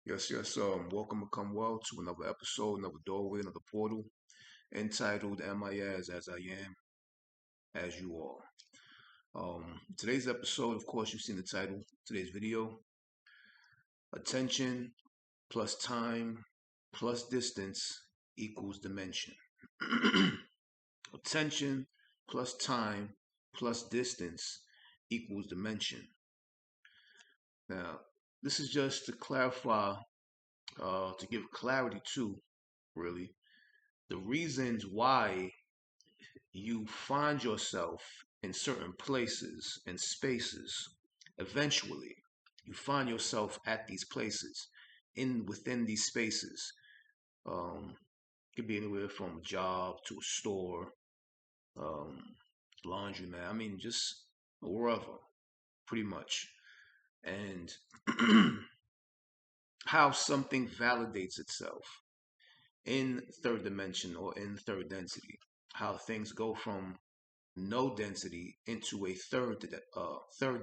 Yes. Welcome to come well to another episode, another doorway, another portal, entitled Amias as I am, as you are. Today's episode, of course, you've seen the title. Today's video: attention plus time plus distance equals dimension. Attention plus time plus distance equals dimension. Now, this is just to clarify, to give clarity to, really, the reasons why you find yourself in certain places and spaces. Eventually, you find yourself at these places, in within these spaces. It could be anywhere from a job to a store, um, laundromat. I mean, just wherever, pretty much. And how something validates itself in third dimension or in third density. How things go from no density into a third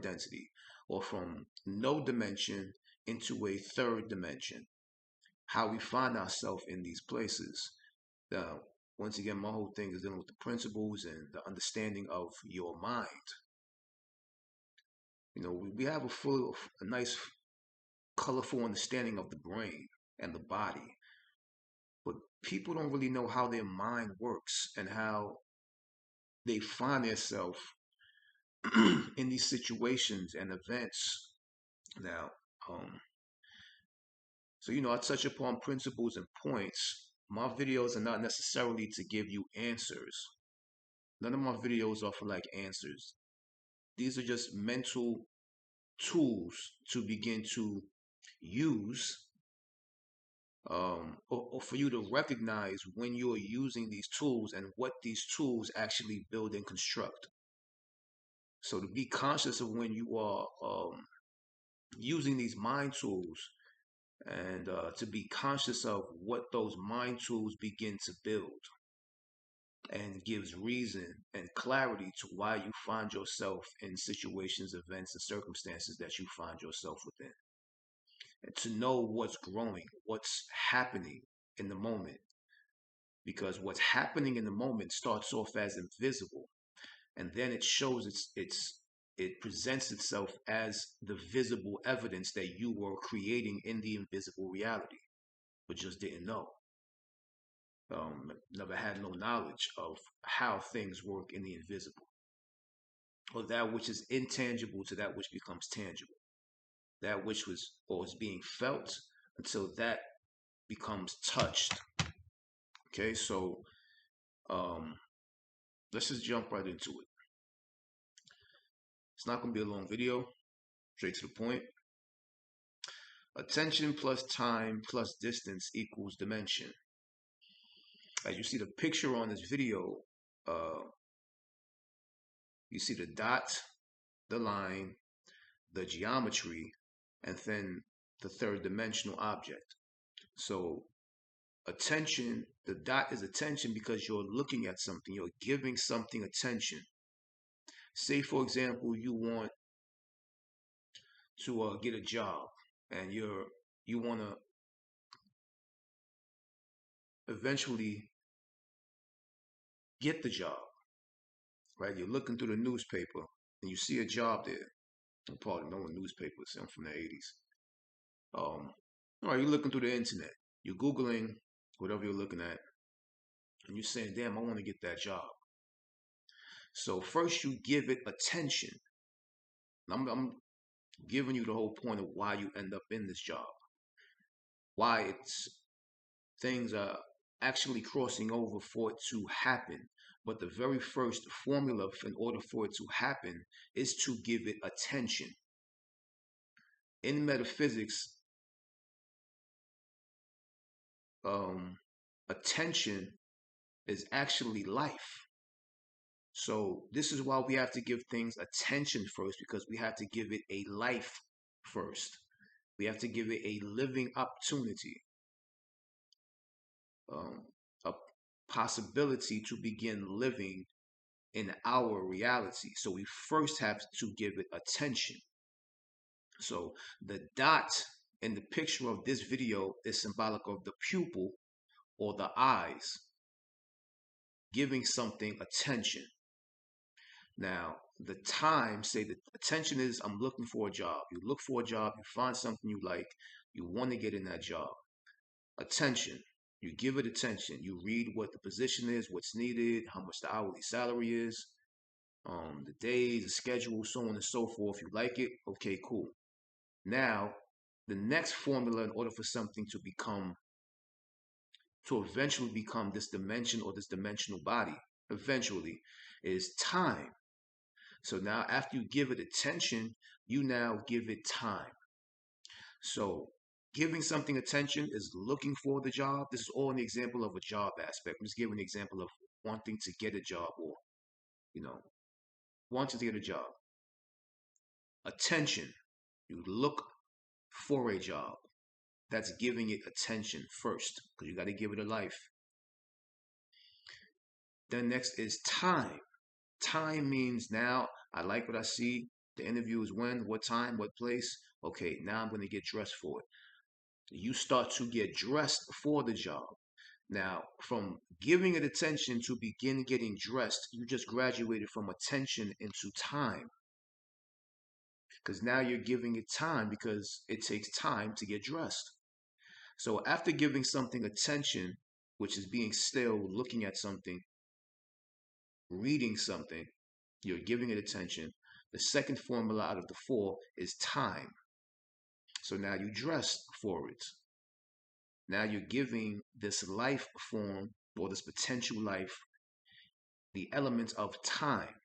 density, or from no dimension into a third dimension. How we find ourselves in these places. Now, once again, my whole thing is dealing with the principles and the understanding of your mind. We have a nice, colorful understanding of the brain and the body, but people don't really know how their mind works and how they find themselves in these situations and events. Now, um, I touch upon principles and points. My videos are not necessarily to give you answers. None of my videos offer like answers. These are just mental tools to begin to use, or for you to recognize when you're using these tools and what these tools actually build and construct. So to be conscious of when you are using these mind tools, and to be conscious of what those mind tools begin to build, and gives reason and clarity to why you find yourself in situations, events, and circumstances that you find yourself within. And to know what's growing, what's happening in the moment. Because what's happening in the moment starts off as invisible, and then it shows it presents itself as the visible evidence that you were creating in the invisible reality, but just didn't know. Never had no knowledge of how things work in the invisible, or that which is intangible to that which becomes tangible, that which was or is being felt until that becomes touched. Okay, so um, let's just jump right into it. It's not going to be a long video, straight to the point. Attention plus time plus distance equals dimension. As you see the picture on this video, you see the dot, the line, the geometry, and then the third dimensional object. So attention, the dot is attention because you're looking at something, you're giving something attention. Say, for example, you want to get a job, and you want to eventually get the job, right? You're looking through the newspaper and you see a job there. I'm probably knowing newspapers. I'm from the 80s. All right, you're looking through the internet. You're Googling whatever you're looking at, and you're saying, damn, I want to get that job. So first you give it attention. I'm giving you the whole point of why you end up in this job. Why things are actually crossing over for it to happen. But the very first formula in order for it to happen is to give it attention. In metaphysics, attention is actually life. So this is why we have to give things attention first, because we have to give it a life first. We have to give it a living opportunity, a possibility to begin living in our reality. So we first have to give it attention. So the dot in the picture of this video is symbolic of the pupil or the eyes giving something attention. Now, the time, say the attention is I'm looking for a job. You look for a job, you find something you like, you want to get in that job. Attention. You give it attention. You read what the position is, what's needed, how much the hourly salary is, the days, the schedule, so on and so forth. You like it, okay, cool. Now, the next formula in order for something to eventually become this dimension or this dimensional body, eventually, is time. So now after you give it attention, you now give it time. So giving something attention is looking for the job. This is all an example of a job aspect. I'm just giving an example of wanting to get a job or, you know, wanting to get a job. Attention. You look for a job. That's giving it attention first because you got to give it a life. Then next is time. Time means now I like what I see. The interview is when, what time, what place. Okay, now I'm going to get dressed for it. You start to get dressed for the job. Now, from giving it attention to begin getting dressed, you just graduated from attention into time. Because now you're giving it time because it takes time to get dressed. So after giving something attention, which is being still, looking at something, reading something, you're giving it attention. The second formula out of the four is time. So now you dress for it. Now you're giving this life form or this potential life the element of time.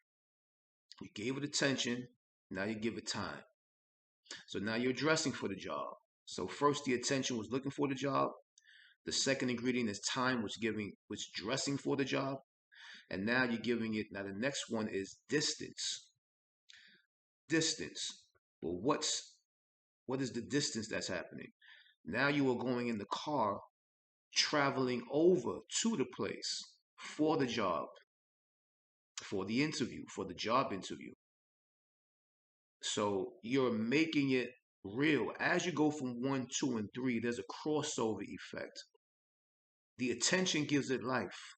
You gave it attention, now you give it time. So now you're dressing for the job. So first the attention was looking for the job. The second ingredient is time, which dressing for the job. And now you're giving it, now the next one is distance. Distance. Well, what is the distance that's happening? Now you are going in the car, traveling over to the place for the job, for the interview, for the job interview. So you're making it real. As you go from 1, 2, and 3, there's a crossover effect. The attention gives it life.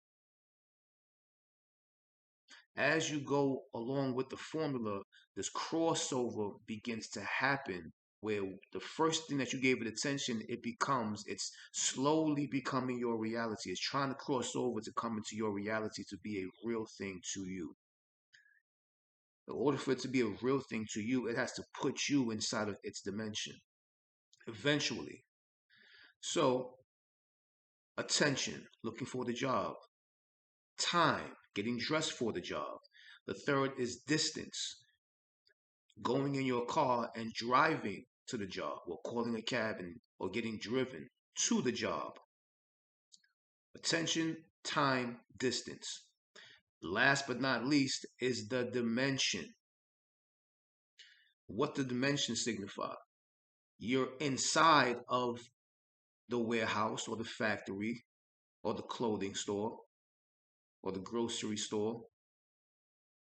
As you go along with the formula, this crossover begins to happen where the first thing that you gave it attention, it's slowly becoming your reality. It's trying to cross over to come into your reality to be a real thing to you. In order for it to be a real thing to you, it has to put you inside of its dimension eventually. So, attention, looking for the job. Time, getting dressed for the job. The third is distance, going in your car and driving to the job, or calling a cab or getting driven to the job. Attention, time, distance. Last but not least is the dimension. What the dimension signify? You're inside of the warehouse or the factory or the clothing store or the grocery store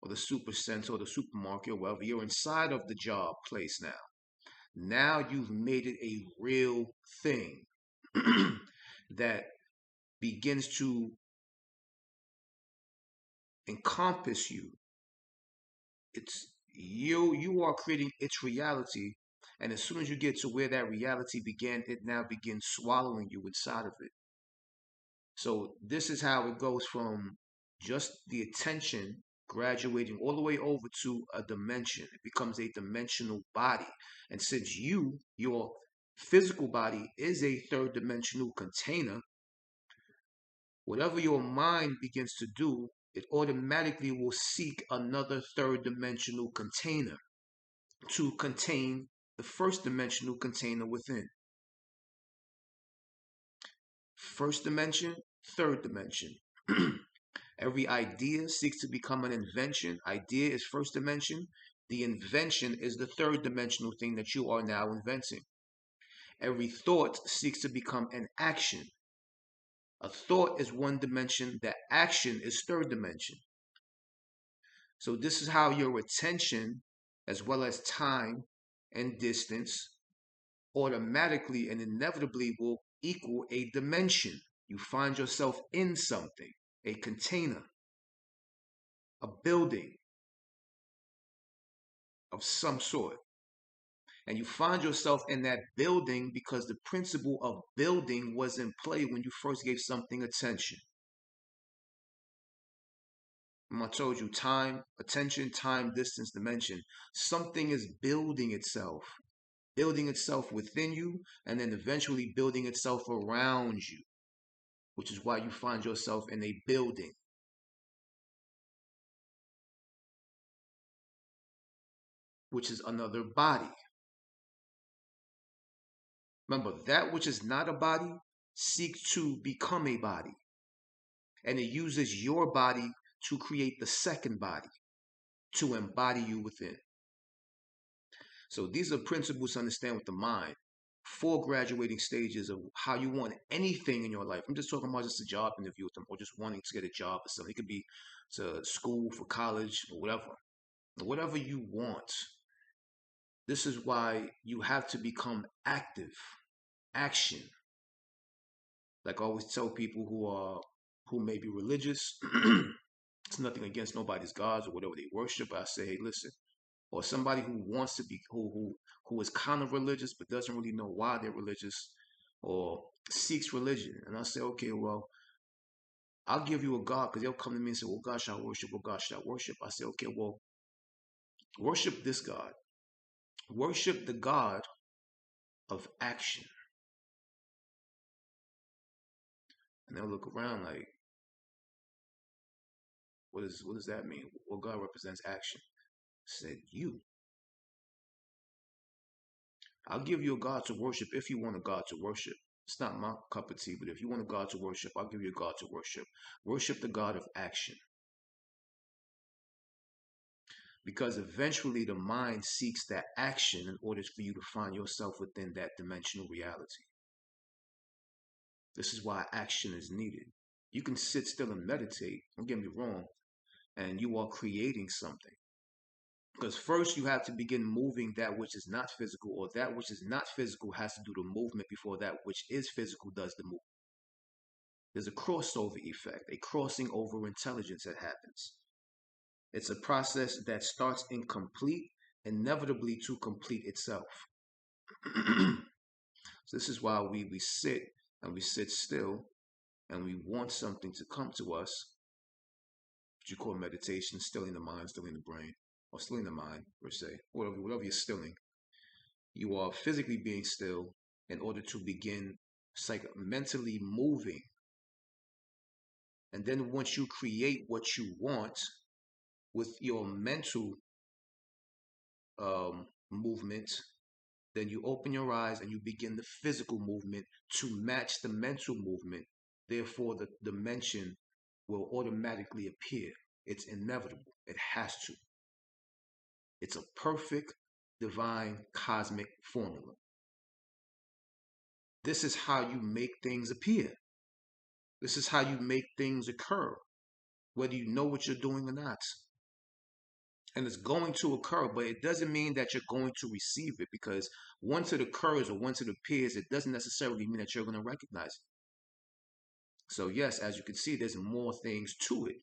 or the supercenter or the supermarket or wherever. You're inside of the job place now. Now you've made it a real thing that begins to encompass you. It's you are creating its reality, and as soon as you get to where that reality began, it now begins swallowing you inside of it. So this is how it goes from just the attention graduating all the way over to a dimension. It becomes a dimensional body. And since your physical body is a third dimensional container, whatever your mind begins to do, it automatically will seek another third dimensional container to contain the first dimensional container within. First dimension, third dimension. Every idea seeks to become an invention. Idea is first dimension. The invention is the third dimensional thing that you are now inventing. Every thought seeks to become an action. A thought is one dimension, the action is third dimension. So this is how your attention, as well as time and distance, automatically and inevitably will equal a dimension. You find yourself in something, a container, a building of some sort. And you find yourself in that building because the principle of building was in play when you first gave something attention. I told you time, attention, time, distance, dimension. Something is building itself within you, and then eventually building itself around you, which is why you find yourself in a building, which is another body. Remember, that which is not a body seeks to become a body, and it uses your body to create the second body, to embody you within. So these are principles to understand with the mind. 4 graduating stages of how you want anything in your life. I'm just talking about just a job interview with them or just wanting to get a job or something. It could be to school, for college, or whatever. Whatever you want. This is why you have to become active. Action. Like I always tell people who may be religious, it's nothing against nobody's gods or whatever they worship. I say, hey, listen, or somebody who wants to be who is kind of religious but doesn't really know why they're religious or seeks religion. And I say, okay, well, I'll give you a God because they'll come to me and say, well, God shall I worship? What God should I worship? I say, okay, well, worship this God. Worship the God of action. And they'll look around like, what does that mean? Well, God represents action. I said, you. I'll give you a God to worship if you want a God to worship. It's not my cup of tea, but if you want a God to worship, I'll give you a God to worship. Worship the God of action. Because eventually the mind seeks that action in order for you to find yourself within that dimensional reality. This is why action is needed. You can sit still and meditate, don't get me wrong, and you are creating something. Because first you have to begin moving that which is not physical, or that which is not physical has to do the movement before that which is physical does the movement. There's a crossover effect, a crossing over intelligence that happens. It's a process that starts incomplete, inevitably to complete itself. So this is why we sit and we sit still and we want something to come to us, what you call meditation, stilling the mind, stilling the brain, or stilling the mind, per se, whatever you're stilling. You are physically being still in order to begin mentally moving. And then once you create what you want with your mental movement, then you open your eyes and you begin the physical movement to match the mental movement. Therefore, the dimension will automatically appear. It's inevitable. It has to. It's a perfect, divine, cosmic formula. This is how you make things appear. This is how you make things occur, whether you know what you're doing or not. And it's going to occur, but it doesn't mean that you're going to receive it, because once it occurs or once it appears, it doesn't necessarily mean that you're going to recognize it. So yes, as you can see, there's more things to it.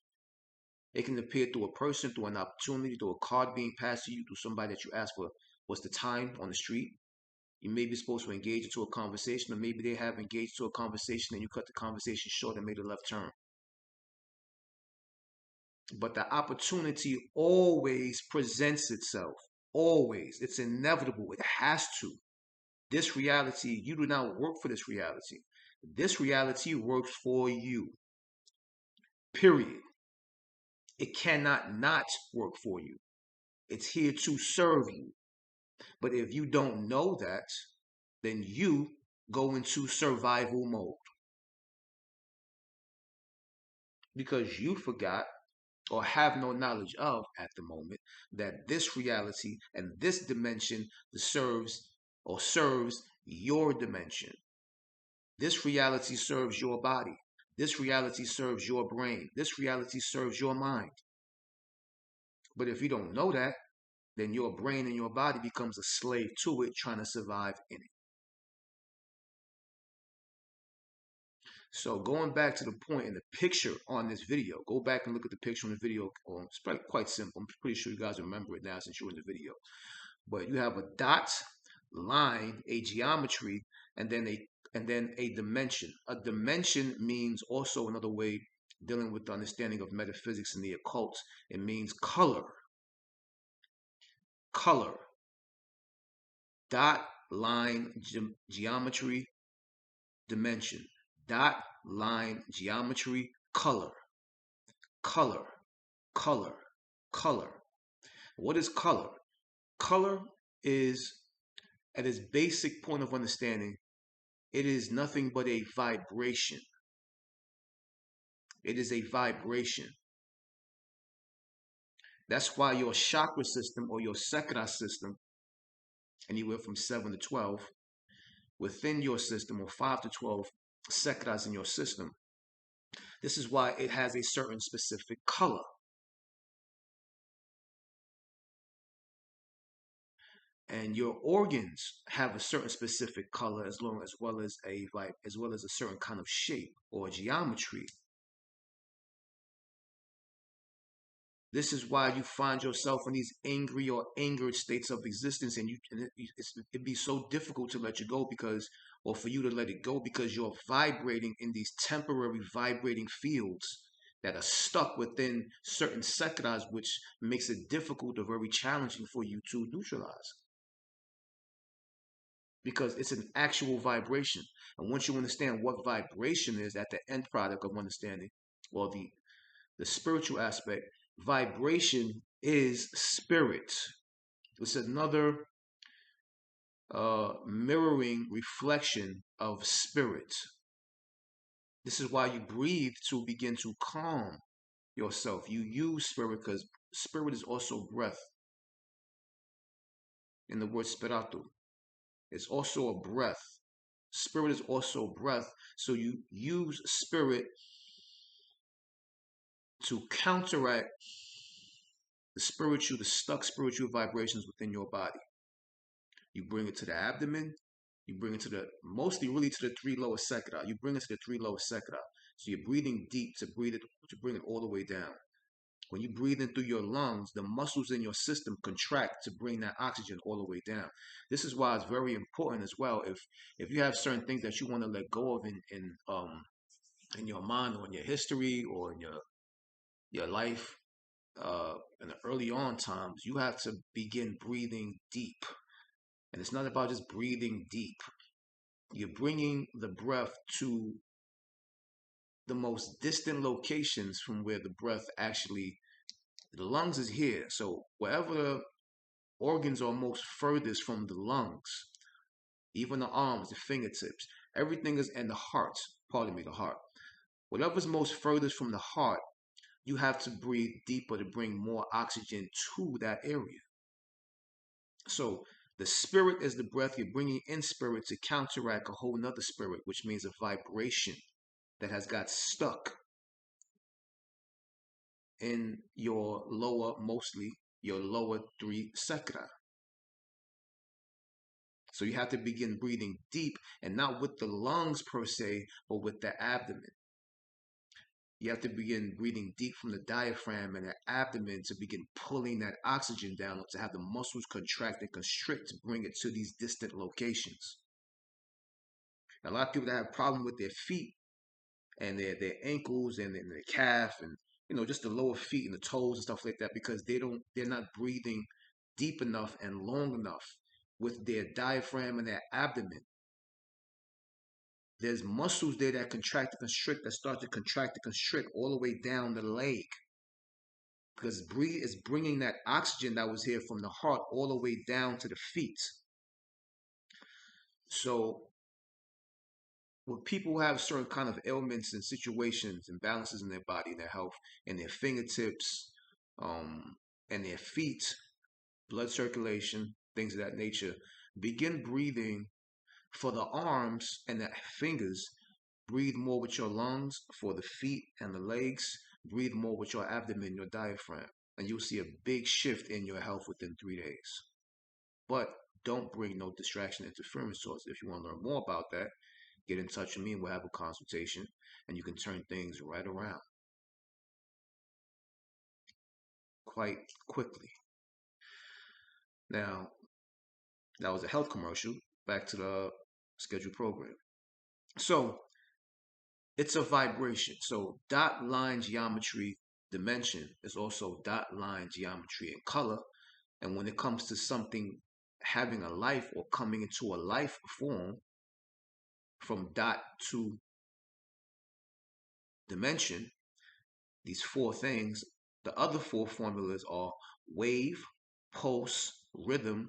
It can appear through a person, through an opportunity, through a card being passed to you, through somebody that you ask for what's the time on the street. You may be supposed to engage into a conversation, or maybe they have engaged to a conversation and you cut the conversation short and made a left turn. But the opportunity always presents itself. Always. It's inevitable. It has to. This reality, you do not work for this reality. This reality works for you. Period. It cannot not work for you. It's here to serve you. But if you don't know that, then you go into survival mode because you forgot or have no knowledge of at the moment that this reality and this dimension serves your dimension. This reality serves your body. This reality serves your brain. This reality serves your mind. But if you don't know that, then your brain and your body becomes a slave to it, trying to survive in it. So going back to the point in the picture on this video, go back and look at the picture on the video. It's probably quite simple. I'm pretty sure you guys remember it now since you're in the video. But you have a dot, line, a geometry, and then a dimension. A dimension means also another way dealing with the understanding of metaphysics and the occult. It means color. Color. Dot, line, geometry, dimension. Dot, line, geometry, color. Color. Color. Color. What is color? Color is, at its basic point of understanding, it is nothing but a vibration. It is a vibration. That's why your chakra system or your sekira system, anywhere from 7 to 12, within your system, or 5 to 12 sekiras in your system, this is why it has a certain specific color. And your organs have a certain specific color as well as a certain kind of shape or geometry. This is why you find yourself in these angry or angered states of existence, and it'd be so difficult to let you go or for you to let it go, because you're vibrating in these temporary vibrating fields that are stuck within certain sekiras, which makes it difficult or very challenging for you to neutralize, because it's an actual vibration. And once you understand what vibration is at the end product of understanding, well, the spiritual aspect, vibration is spirit. It's another mirroring reflection of spirit. This is why you breathe, to begin to calm yourself. You use spirit because spirit is also breath. In the word spiratu, it's also a breath. Spirit is also breath. So you use spirit to counteract the stuck spiritual vibrations within your body. You bring it to the abdomen. You bring it to mostly really to the 3 lower sekira. You bring it to the 3 lower sekira. So you're breathing deep to bring it all the way down. When you breathe in through your lungs, the muscles in your system contract to bring that oxygen all the way down. This is why it's very important as well. If you have certain things that you want to let go of in your mind, or in your history, or in your life, in the early on times, you have to begin breathing deep. And it's not about just breathing deep. You're bringing the breath to the most distant locations from where the breath actually, the lungs is here. So wherever the organs are most furthest from the lungs, even the arms, the fingertips, everything is in the heart. Pardon me, the heart. Whatever's most furthest from the heart, you have to breathe deeper to bring more oxygen to that area. So the spirit is the breath. You're bringing in spirit to counteract a whole nother spirit, which means a vibration that has got stuck in mostly your lower 3 sekira. So you have to begin breathing deep, and not with the lungs per se, but with the abdomen. You have to begin breathing deep from the diaphragm and the abdomen to begin pulling that oxygen down, to have the muscles contract and constrict to bring it to these distant locations. Now, a lot of people that have problem with their feet and their ankles and their calf, and just the lower feet and the toes and stuff like that, because they're not breathing deep enough and long enough with their diaphragm and their abdomen. There's muscles there that contract and constrict, that start to contract and constrict all the way down the leg, because breathe is bringing that oxygen that was here from the heart all the way down to the feet. So when people have certain kind of ailments and situations and balances in their body, their health, and their fingertips, and their feet, blood circulation, things of that nature, begin breathing. For the arms and the fingers, breathe more with your lungs. For the feet and the legs, breathe more with your abdomen, your diaphragm, and you'll see a big shift in your health within 3 days. But don't bring no distraction interference source. If you want to learn more about that, get in touch with me and we'll have a consultation and you can turn things right around quite quickly. Now, that was a health commercial. Back to the scheduled program. So it's a vibration. So dot line geometry dimension is also dot line geometry and color. And when it comes to something having a life or coming into a life form from dot to dimension, these four things, the other four formulas are wave, pulse, rhythm,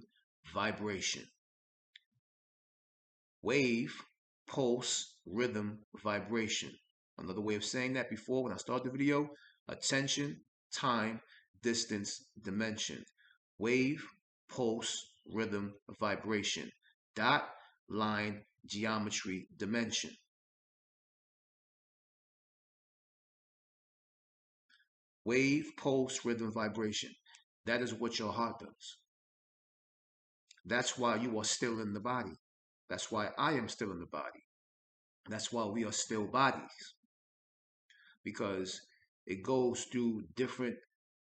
vibration. Wave, pulse, rhythm, vibration. Another way of saying that before when I started the video, attention, time, distance, dimension. Wave, pulse, rhythm, vibration. Dot, line, geometry, dimension. Wave, pulse, rhythm, vibration. That is what your heart does. That's why you are still in the body. That's why I am still in the body. That's why we are still bodies. Because it goes through different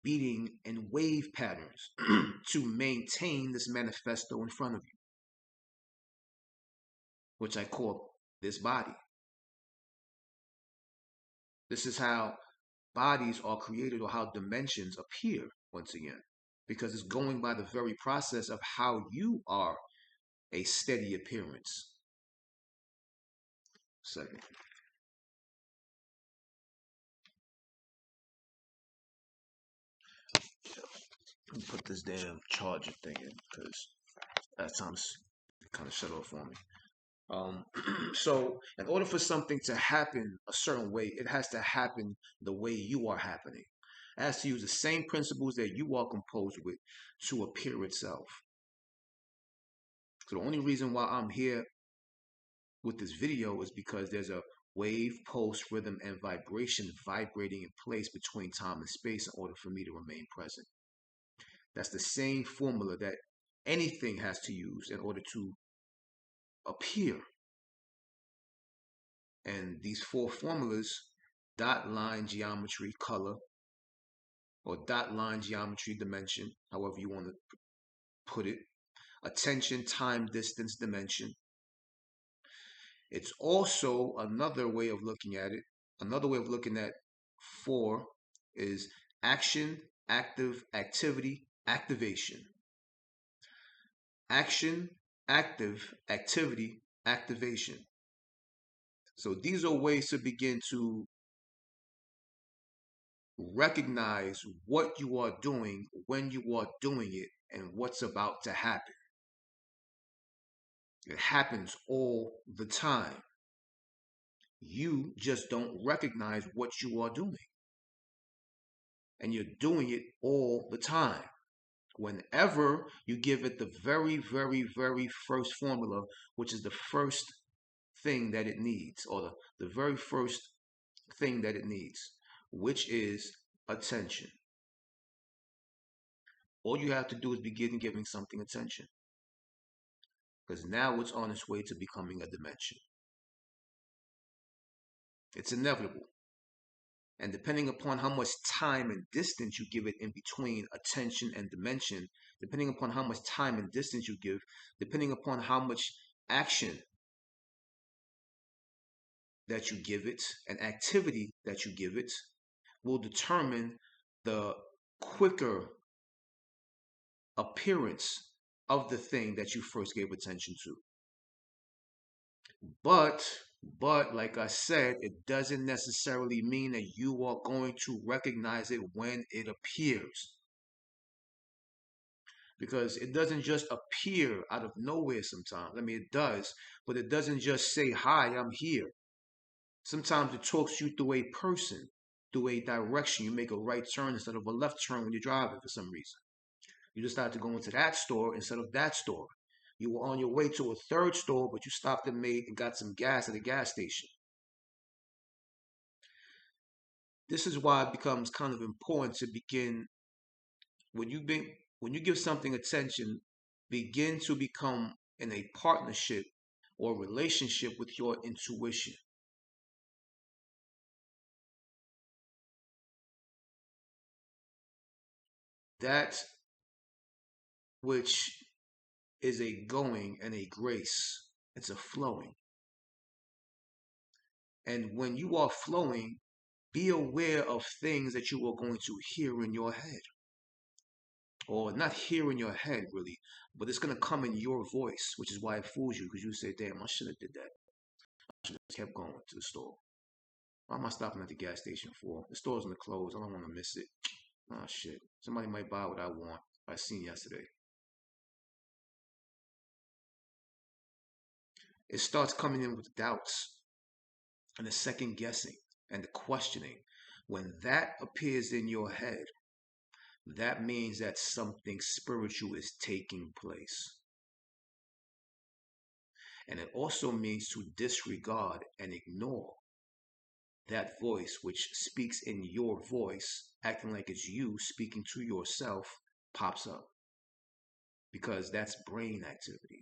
beating and wave patterns to maintain this manifesto in front of you, which I call this body. This is how bodies are created or how dimensions appear once again, because it's going by the very process of how you are a steady appearance. Second. Let me put this damn charger thing in because at times it kind of shut off on me. So in order for something to happen a certain way, it has to happen the way you are happening. It has to use the same principles that you are composed with to appear itself. So the only reason why I'm here with this video is because there's a wave, pulse, rhythm, and vibration vibrating in place between time and space in order for me to remain present. That's the same formula that anything has to use in order to appear. And these four formulas, dot line geometry color, or dot line geometry dimension, however you want to put it, attention, time, distance, dimension. It's also another way of looking at it. Another way of looking at four is action, active, activity, activation. Action, active, activity, activation. So these are ways to begin to recognize what you are doing, when you are doing it, and what's about to happen. It happens all the time. You just don't recognize what you are doing. And you're doing it all the time. Whenever you give it the very, very, very first formula, which is the first thing that it needs, or the very first thing that it needs, which is attention. All you have to do is begin giving something attention. Because now it's on its way to becoming a dimension. It's inevitable. And depending upon how much time and distance you give it in between attention and dimension, depending upon how much time and distance you give, depending upon how much action that you give it, and activity that you give it, will determine the quicker appearance of the thing that you first gave attention to. But like I said, it doesn't necessarily mean that you are going to recognize it when it appears. Because it doesn't just appear out of nowhere sometimes. I mean, it does, but it doesn't just say, hi, I'm here. Sometimes it talks you through a person, through a direction. You make a right turn instead of a left turn when you're driving for some reason. You decided to go into that store instead of that store. You were on your way to a third store, but you stopped and got some gas at a gas station. This is why it becomes kind of important to begin when you give something attention, begin to become in a partnership or relationship with your intuition. That which is a going and a grace, it's a flowing. And when you are flowing, be aware of things that you are going to hear in your head. Or not hear in your head, really, but it's going to come in your voice, which is why it fools you, because you say, damn, I should have did that. I should have kept going to the store. Why am I stopping at the gas station for? The store's gonna close. I don't want to miss it. Oh shit. Somebody might buy what I want. I seen yesterday. It starts coming in with doubts and the second guessing and the questioning. When that appears in your head, that means that something spiritual is taking place. And it also means to disregard and ignore that voice which speaks in your voice, acting like it's you speaking to yourself, pops up because that's brain activity.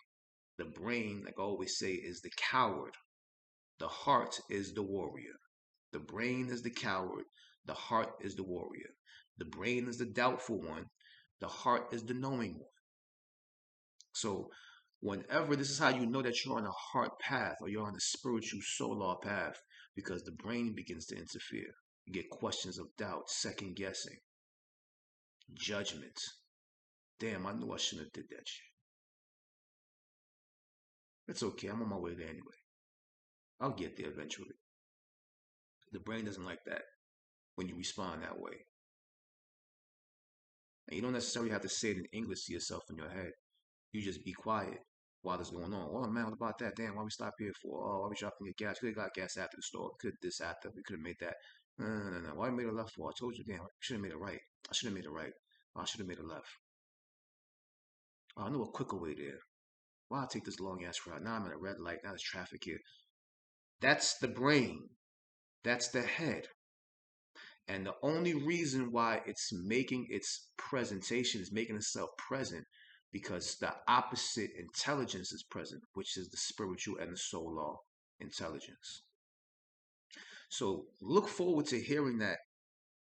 The brain, like I always say, is the coward. The heart is the warrior. The brain is the coward. The heart is the warrior. The brain is the doubtful one. The heart is the knowing one. So, whenever this is how you know that you're on a heart path or you're on a spiritual solar path, because the brain begins to interfere. You get questions of doubt, second guessing, judgment. Damn, I knew I shouldn't have did that shit. It's okay. I'm on my way there anyway. I'll get there eventually. The brain doesn't like that when you respond that way. And you don't necessarily have to say it in English to yourself in your head. You just be quiet while this going on. Oh man, what about that? Damn, why we stop here for? Oh, why we dropping get gas? Could have got gas after the store. Could this after? We could have made that. No, no, no, no. Why we made a left for? I told you, damn, I should have made a right. I should have made a right. Oh, I should have made a left. Oh, I know a quicker way there. Why I take this long ass route? Now I'm at a red light. Now there's traffic here. That's the brain. That's the head. And the only reason why it's making its presentation is making itself present because the opposite intelligence is present, which is the spiritual and the solar intelligence. So look forward to hearing that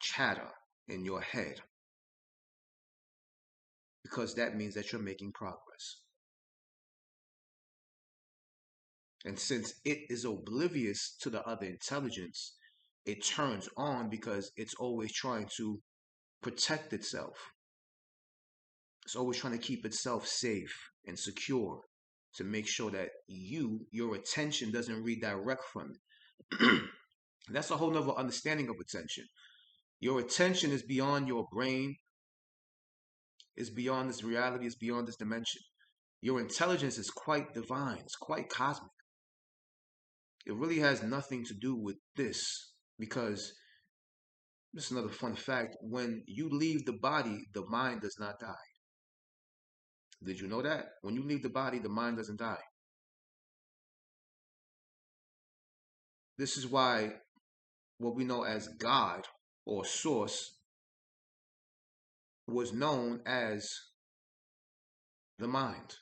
chatter in your head because that means that you're making progress. And since it is oblivious to the other intelligence, it turns on because it's always trying to protect itself. It's always trying to keep itself safe and secure to make sure that your attention doesn't redirect from it. That's a whole nother understanding of attention. Your attention is beyond your brain, is beyond this reality, is beyond this dimension. Your intelligence is quite divine, it's quite cosmic. It really has nothing to do with this because this is another fun fact. When you leave the body, the mind does not die. Did you know that? When you leave the body, the mind doesn't die. This is why what we know as God or Source was known as the mind.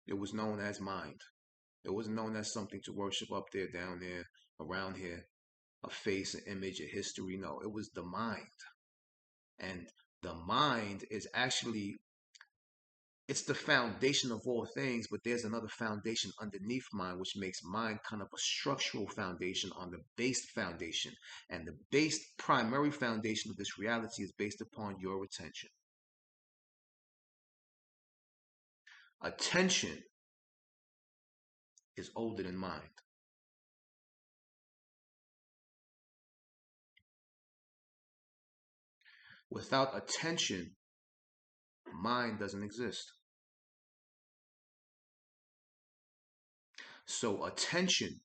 It was known as mind. It wasn't known as something to worship up there, down there, around here, a face, an image, a history. No, it was the mind. And the mind is actually it's the foundation of all things, but there's another foundation underneath mind, which makes mind kind of a structural foundation on the base foundation. And the base primary foundation of this reality is based upon your attention. Attention is older than mind. Without attention, mind doesn't exist. So attention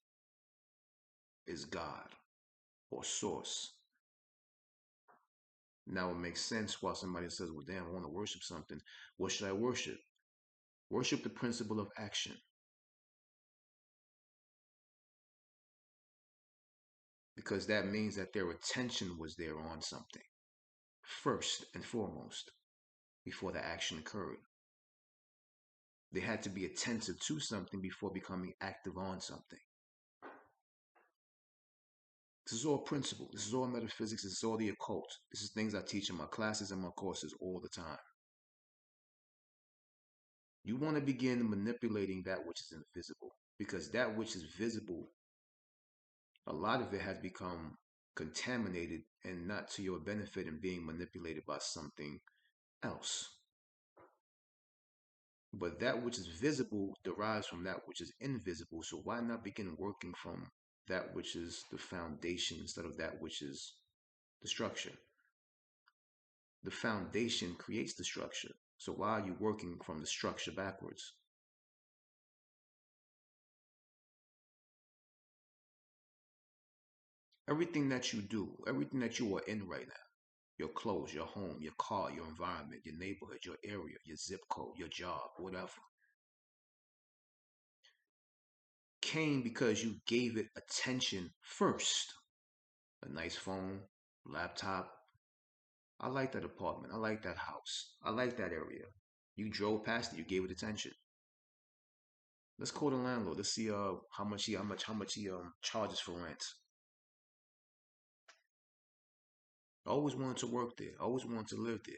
is God or source. Now it makes sense why somebody says, well, damn, I want to worship something. What should I worship? Worship the principle of action. Because that means that their attention was there on something first and foremost before the action occurred. They had to be attentive to something before becoming active on something. This is all principle. This is all metaphysics. This is all the occult. This is things I teach in my classes and my courses all the time. You want to begin manipulating that which is invisible, because that which is visible, a lot of it has become contaminated and not to your benefit and being manipulated by something else. But that which is visible derives from that which is invisible. So why not begin working from that which is the foundation instead of that which is the structure? The foundation creates the structure. So why are you working from the structure backwards? Everything that you do, everything that you are in right now, your clothes, your home, your car, your environment, your neighborhood, your area, your zip code, your job, whatever, came because you gave it attention first. A nice phone, laptop. I like that apartment. I like that house. I like that area. You drove past it, you gave it attention. Let's call the landlord. Let's see how much he charges for rent. I always wanted to work there. I always wanted to live there.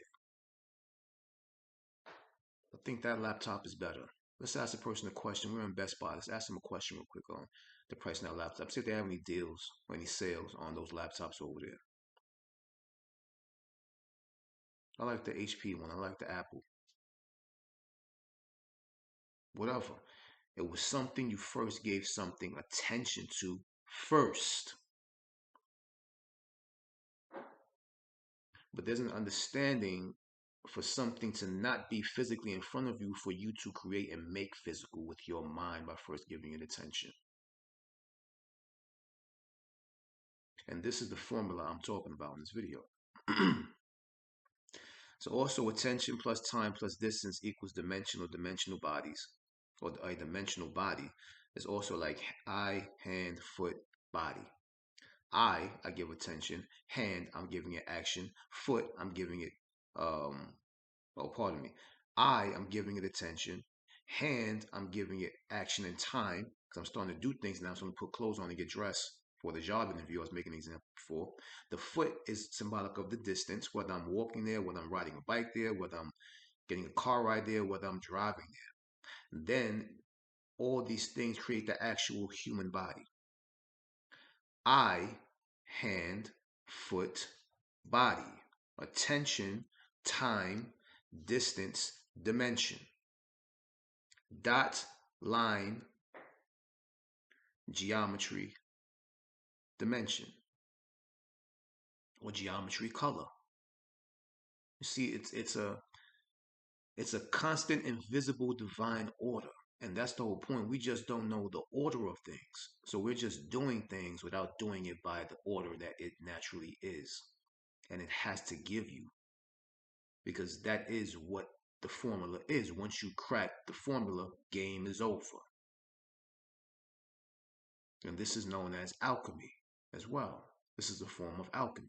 I think that laptop is better. Let's ask the person a question. We're in Best Buy. Let's ask them a question real quick on the price of that laptop. See if they have any deals or any sales on those laptops over there. I like the HP one. I like the Apple. Whatever. It was something you first gave something attention to first. But there's an understanding for something to not be physically in front of you for you to create and make physical with your mind by first giving it attention. And this is the formula I'm talking about in this video. So also attention plus time plus distance equals dimensional bodies, or a dimensional body is also like eye, hand, foot, body. I give attention. Hand, I'm giving it action. Foot, I'm giving it, oh, pardon me. I'm giving it attention. Hand, I'm giving it action and time because I'm starting to do things now. So I'm going to put clothes on and get dressed for the job interview I was making an example before. The foot is symbolic of the distance, whether I'm walking there, whether I'm riding a bike there, whether I'm getting a car ride there, whether I'm driving there. Then all these things create the actual human body. Eye, hand, foot, body, attention, time, distance, dimension, dot, line, geometry, dimension, or geometry, color. You see, it's a constant, invisible, divine order. And that's the whole point. We just don't know the order of things. So we're just doing things without doing it by the order that it naturally is. And it has to give you, because that is what the formula is. Once you crack the formula, game is over. And this is known as alchemy as well. This is a form of alchemy.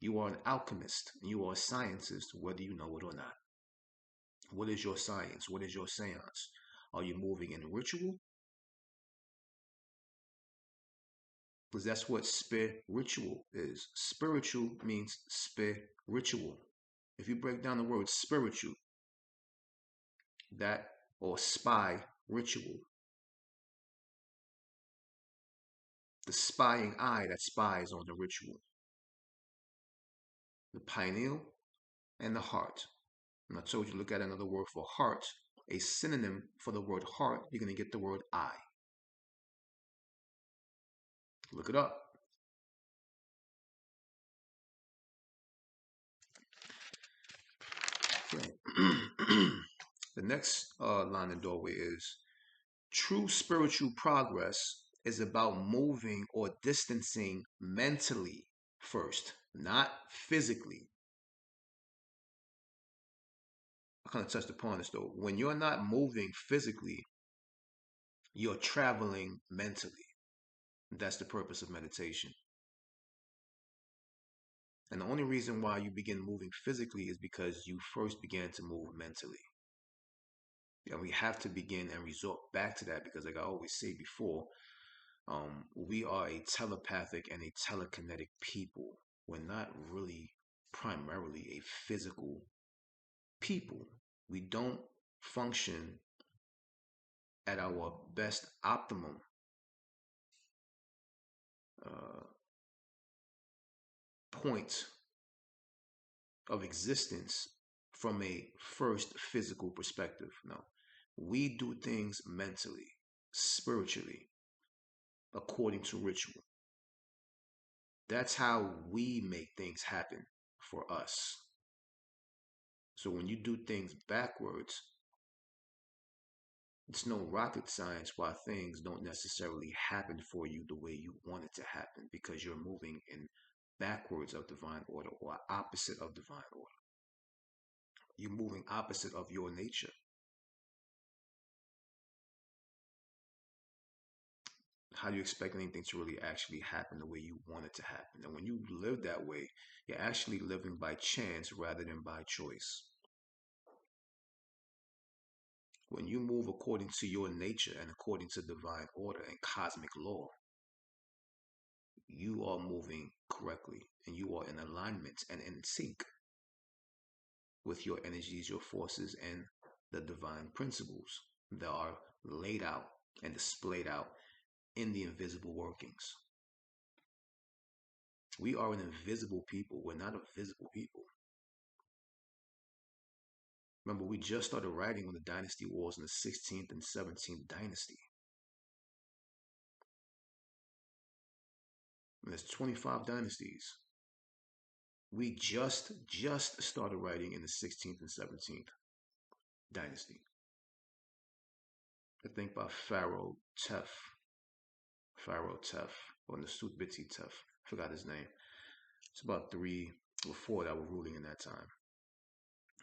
You are an alchemist and you are a scientist, whether you know it or not. What is your science? What is your seance? Are you moving in ritual? Because that's what spiritual is. Spiritual means spiritual. If you break down the word spiritual, that, or spy ritual, the spying eye that spies on the ritual, the pineal and the heart. And I told you to look at another word for heart, a synonym for the word heart, you're going to get the word eye. Look it up. Okay. The next line in doorway is true spiritual progress is about moving or distancing mentally first, not physically. I kind of touched upon this though. When you're not moving physically, you're traveling mentally. That's the purpose of meditation. And the only reason why you begin moving physically is because you first began to move mentally. And we have to begin and resort back to that because, like I always say before, we are a telepathic and a telekinetic people. We're not really primarily a physical people. We don't function at our best optimum uh, point of existence from a first physical perspective. No, we do things mentally, spiritually, according to ritual. That's how we make things happen for us. So when you do things backwards, it's no rocket science why things don't necessarily happen for you the way you want it to happen because you're moving in backwards of divine order or opposite of divine order. You're moving opposite of your nature. How do you expect anything to really actually happen the way you want it to happen? And when you live that way, you're actually living by chance rather than by choice. When you move according to your nature and according to divine order and cosmic law, you are moving correctly and you are in alignment and in sync with your energies, your forces, and the divine principles that are laid out and displayed out in the invisible workings. We are an invisible people. We're not a visible people. Remember, we just started writing on the dynasty wars in the 16th and 17th dynasty. And there's 25 dynasties. We just started writing in the 16th and 17th dynasty. I think by Pharaoh Tef, or Nasutbiti Tef. Forgot his name. It's about 3 or 4 that were ruling in that time.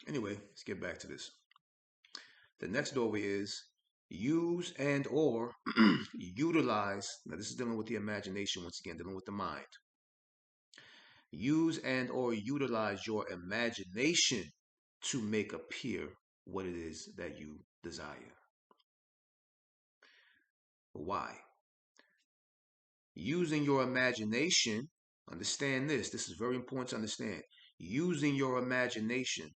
Anyway, let's get back to this. The next doorway is use and or utilize. Now this is dealing with the imagination once again, dealing with the mind. Use and or utilize your imagination to make appear what it is that you desire. Why? Using your imagination, understand this is very important to understand. Using your imagination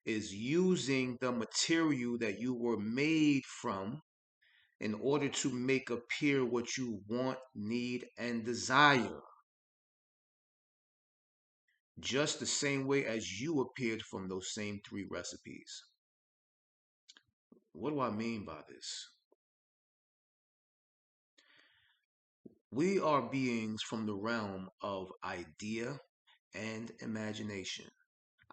is using the material that you were made from in order to make appear what you want, need, and desire. Just the same way as you appeared from those same 3 recipes. What do I mean by this? We are beings from the realm of idea and imagination.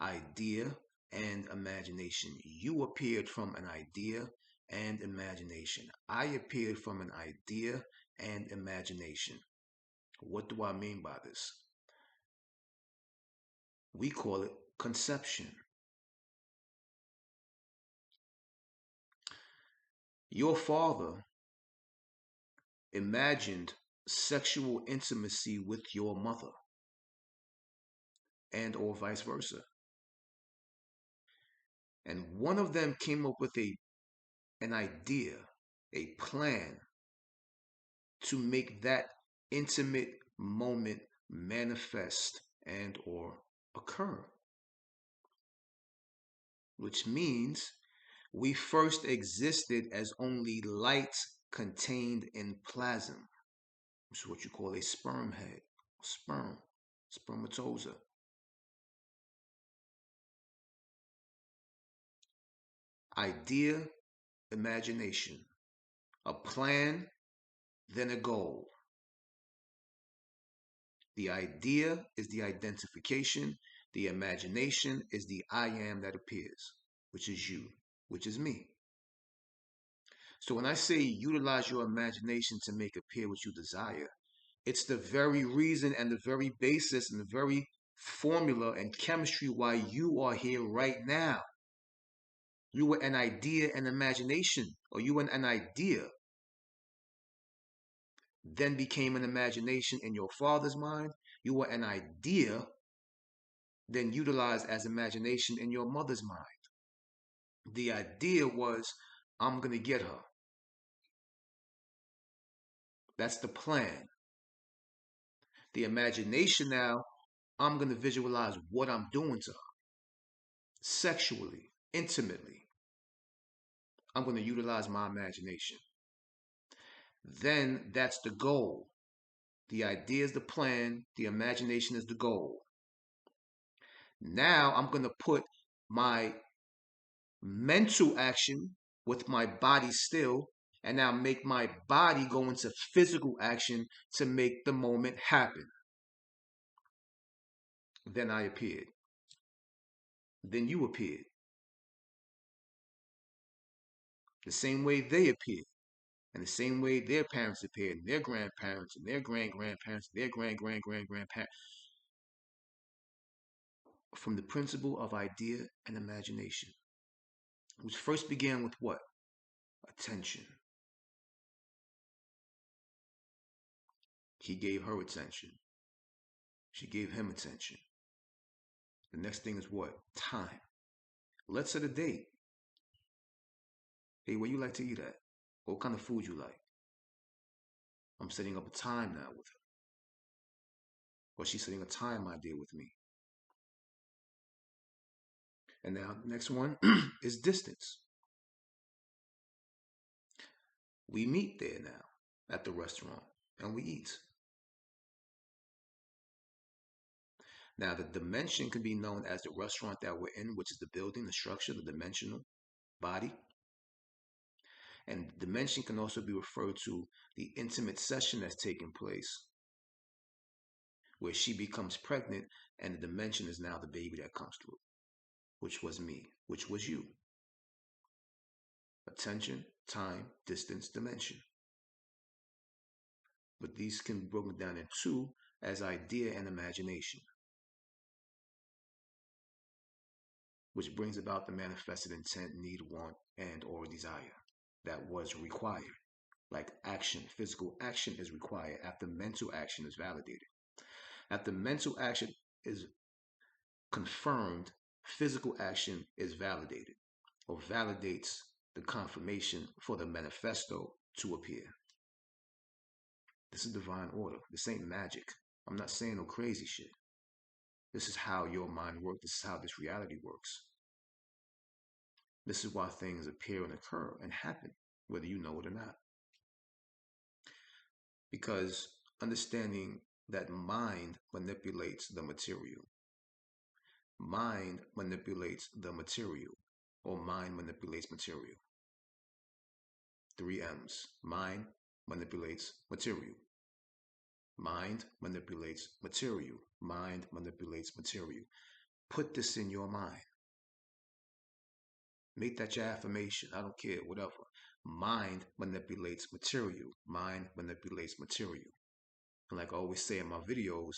Idea and imagination. You appeared from an idea and imagination. I appeared from an idea and imagination. What do I mean by this? We call it conception. Your father imagined sexual intimacy with your mother and or vice versa. And one of them came up with an idea, a plan to make that intimate moment manifest and or occur, which means we first existed as only light contained in plasm, which is what you call a sperm head, spermatozoa. Idea, imagination, a plan, then a goal. The idea is the identification. The imagination is the I am that appears, which is you, which is me. So when I say utilize your imagination to make appear what you desire, it's the very reason and the very basis and the very formula and chemistry why you are here right now. You were an idea and imagination, or you were an idea, then became an imagination in your father's mind. You were an idea, then utilized as imagination in your mother's mind. The idea was, I'm going to get her. That's the plan. The imagination now, I'm going to visualize what I'm doing to her sexually, intimately. I'm going to utilize my imagination. Then that's the goal. The idea is the plan, the imagination is the goal. Now I'm going to put my mental action with my body still, and now make my body go into physical action to make the moment happen. Then I appeared. Then you appeared. The same way they appeared, and the same way their parents appeared, and their grandparents, and their grandparents, their grandparents. From the principle of idea and imagination, which first began with what? Attention. He gave her attention. She gave him attention. The next thing is what? Time. Let's set a date. Hey, where you like to eat at? What kind of food you like? I'm setting up a time now with her. Or she's setting a time idea with me. And now the next one is distance. We meet there now at the restaurant and we eat. Now the dimension can be known as the restaurant that we're in, which is the building, the structure, the dimensional body. And dimension can also be referred to the intimate session that's taking place, where she becomes pregnant and the dimension is now the baby that comes through, which was me, which was you. Attention, time, distance, dimension. But these can be broken down in two as idea and imagination, which brings about the manifested intent, need, want, and or desire that was required. Like action, physical action is required after mental action is validated. After mental action is confirmed, physical action is validated or validates the confirmation for the manifesto to appear. This is divine order. This ain't magic. I'm not saying no crazy shit. This is how your mind works. This is how this reality works. This is why things appear and occur and happen, whether you know it or not. Because understanding that mind manipulates the material. Mind manipulates the material, or mind manipulates material. 3 M's. Mind manipulates material. Mind manipulates material. Mind manipulates material. Put this in your mind. Make that your affirmation. I don't care, whatever. Mind manipulates material. Mind manipulates material. And like I always say in my videos,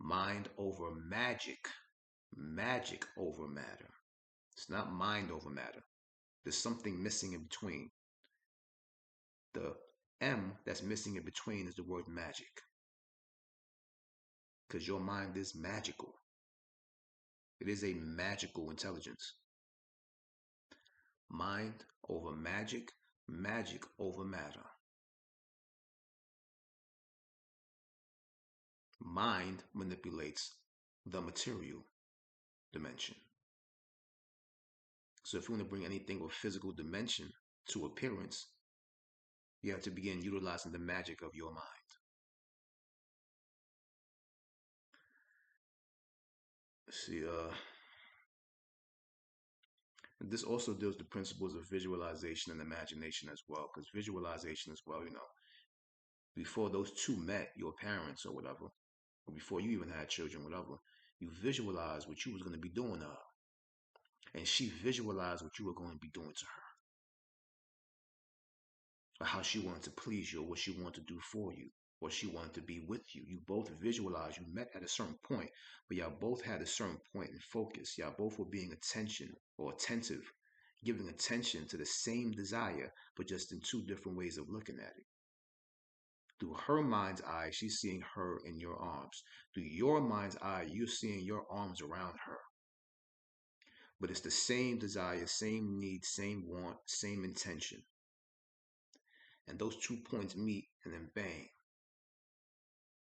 mind over magic. Magic over matter. It's not mind over matter. There's something missing in between. The M that's missing in between is the word magic. Because your mind is magical. It is a magical intelligence. Mind over magic, magic over matter. Mind manipulates the material dimension. So if you want to bring anything of physical dimension to appearance, you have to begin utilizing the magic of your mind. See, this also deals with the principles of visualization and imagination as well, because visualization as well, before those two met, your parents or whatever, or before you even had children, whatever, you visualized what you was going to be doing to her. And she visualized what you were going to be doing to her. Or how she wanted to please you, or what she wanted to do for you, or she wanted to be with you. You both visualized, you met at a certain point, but y'all both had a certain point in focus. Y'all both were being attentive, giving attention to the same desire, but just in two different ways of looking at it. Through her mind's eye, she's seeing her in your arms. Through your mind's eye, you're seeing your arms around her. but it's the same desire, same need, same want, same intention. And those 2 points meet, and then bang,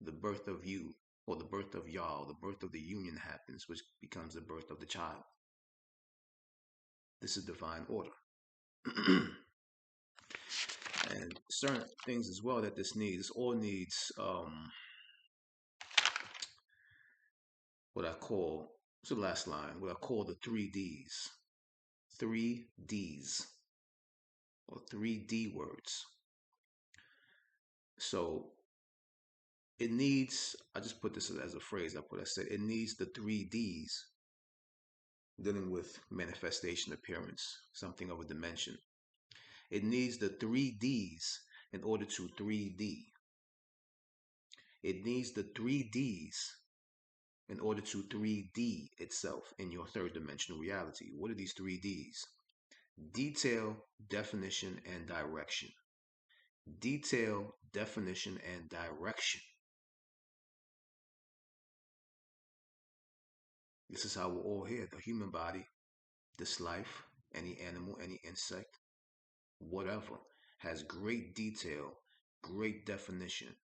the birth of you, or the birth of y'all, the birth of the union happens, which becomes the birth of the child. This is divine order. And certain things as well that this needs, this all needs what I call, what's the last line? What I call the 3 Ds. 3 Ds, or 3D words. So it needs, I just put this as a phrase, I said it needs the 3 Ds dealing with manifestation, appearance, something of a dimension. It needs the 3 Ds in order to 3D. It needs the 3 Ds in order to 3D itself in your third dimensional reality. What are these 3 Ds? Detail, definition, and direction. Detail, definition, and direction. This is how we're all here. The human body, this life, any animal, any insect, whatever, has great detail, great definition.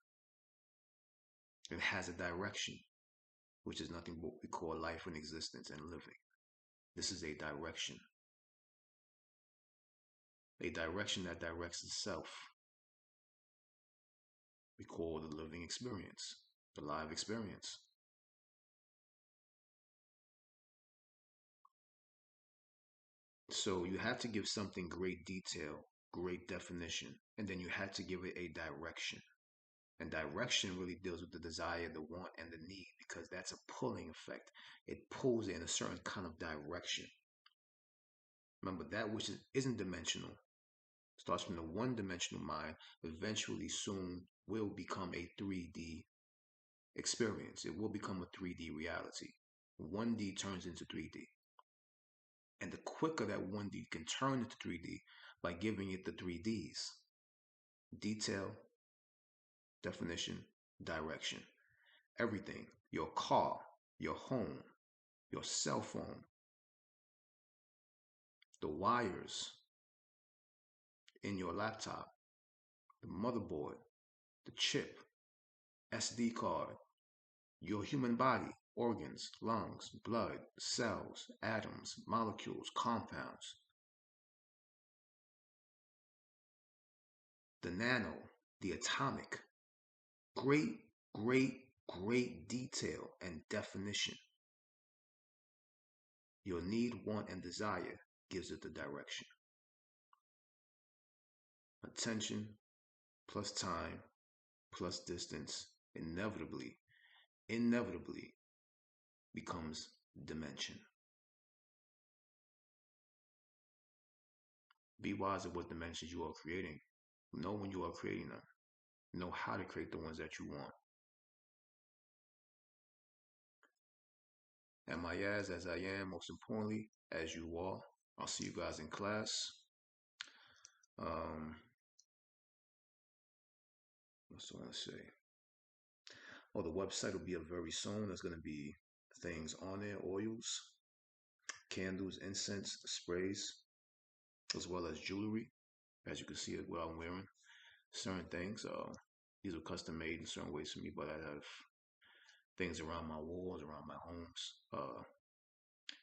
It has a direction, which is nothing but what we call life and existence and living. This is a direction. A direction that directs itself. We call the living experience, the live experience. So you have to give something great detail, great definition, and then you have to give it a direction. And direction really deals with the desire, the want, and the need, because that's a pulling effect. It pulls in a certain kind of direction. Remember, that which isn't dimensional, starts from the one-dimensional mind, eventually soon will become a 3D experience. It will become a 3D reality. 1D turns into 3D. And the quicker that 1D can turn into 3D by giving it the 3 Ds: detail, definition, direction. Everything, your car, your home, your cell phone, the wires in your laptop, the motherboard, the chip, SD card, your human body, organs, lungs, blood, cells, atoms, molecules, compounds, the nano, the atomic. Great, great, great detail and definition. Your need, want, and desire gives it the direction. Attention plus time plus distance inevitably becomes dimension. Be wise of what dimensions you are creating. Know when you are creating them. Know how to create the ones that you want. Amias, as I am, most importantly, as you are. I'll see you guys in class. What's I want to say? Oh, the website will be up very soon. There's going to be things on there, oils, candles, incense, sprays, as well as jewelry. As you can see what I'm wearing. Certain things, these are custom made in certain ways for me, but I have things around my walls, around my homes,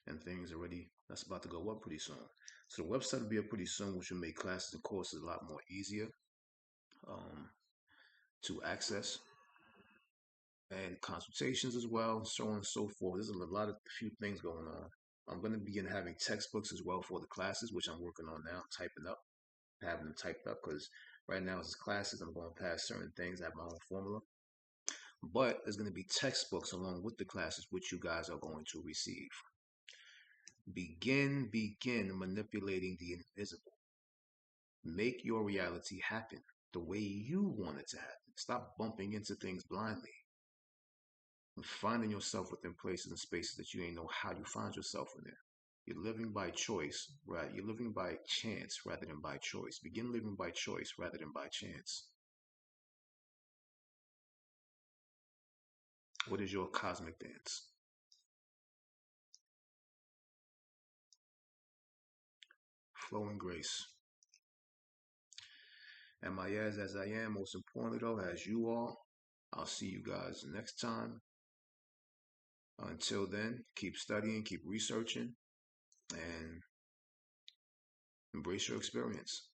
and things already that's about to go up pretty soon. So the website will be up pretty soon, which will make classes and courses a lot more easier to access, and consultations as well, so on and so forth. There's a few things going on. I'm going to begin having textbooks as well for the classes, which I'm working on now, typing up, having them typed up, because right now as classes, I'm going past certain things. I have my own formula. But there's going to be textbooks along with the classes, which you guys are going to receive. Begin manipulating the invisible. Make your reality happen the way you want it to happen. Stop bumping into things blindly and finding yourself within places and spaces that you ain't know how you find yourself in there. You're living by choice, right? You're living by chance rather than by choice. Begin living by choice rather than by chance. What is your cosmic dance? flow and grace. Amias as I am, most importantly though, as you are. I'll see you guys next time. Until then, keep studying, keep researching, and embrace your experience.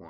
1-0.